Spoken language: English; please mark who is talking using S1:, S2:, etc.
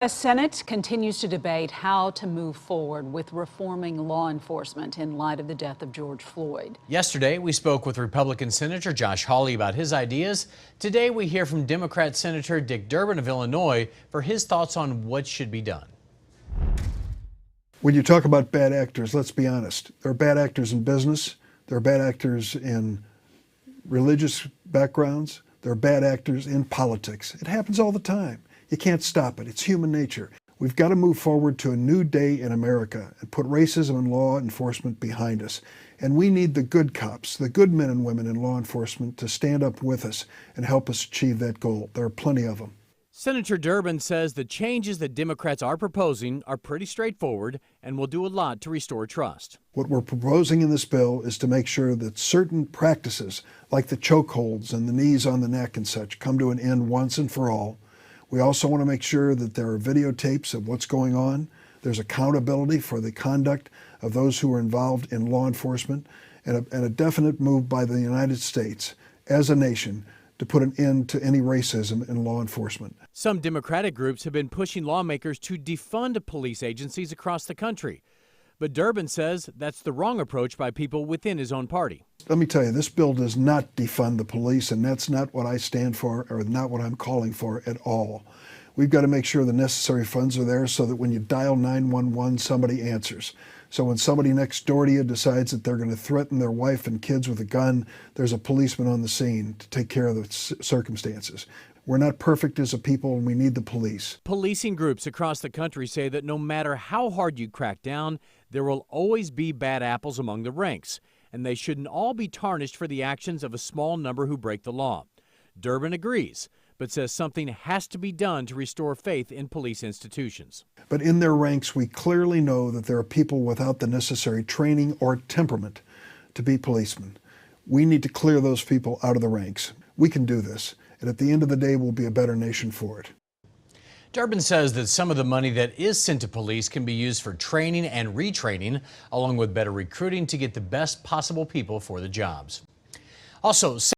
S1: The Senate continues to debate how to move forward with reforming law enforcement in light of the death of George Floyd.
S2: Yesterday, we spoke with Republican Senator Josh Hawley about his ideas. Today, we hear from Democrat Senator Dick Durbin of Illinois for his thoughts on what should be done.
S3: When you talk about bad actors, let's be honest. There are bad actors in business. There are bad actors in religious backgrounds. There are bad actors in politics. It happens all the time. You can't stop it. It's human nature. We've got to move forward to a new day in America and put racism and law enforcement behind us. And we need the good cops, the good men and women in law enforcement to stand up with us and help us achieve that goal. There are plenty of them.
S2: Senator Durbin says the changes that Democrats are proposing are pretty straightforward and will do a lot to restore trust.
S3: What we're proposing in this bill is to make sure that certain practices, like the chokeholds and the knees on the neck and such, come to an end once and for all. We also want to make sure that there are videotapes of what's going on. There's accountability for the conduct of those who are involved in law enforcement, and a definite move by the United States as a nation to put an end to any racism in law enforcement.
S2: Some Democratic groups have been pushing lawmakers to defund police agencies across the country. But Durbin says that's the wrong approach by people within his own party.
S3: Let me tell you, this bill does not defund the police, and that's not what I stand for or not what I'm calling for at all. We've got to make sure the necessary funds are there so that when you dial 911, somebody answers. So when somebody next door to you decides that they're going to threaten their wife and kids with a gun, there's a policeman on the scene to take care of the circumstances. We're not perfect as a people, and we need the police.
S2: Policing groups across the country say that no matter how hard you crack down, there will always be bad apples among the ranks, and they shouldn't all be tarnished for the actions of a small number who break the law. Durbin agrees, but says something has to be done to restore faith in police institutions.
S3: But in their ranks, we clearly know that there are people without the necessary training or temperament to be policemen. We need to clear those people out of the ranks. We can do this, and at the end of the day, we'll be a better nation for it.
S2: Durbin says that some of the money that is sent to police can be used for training and retraining, along with better recruiting to get the best possible people for the jobs. Also,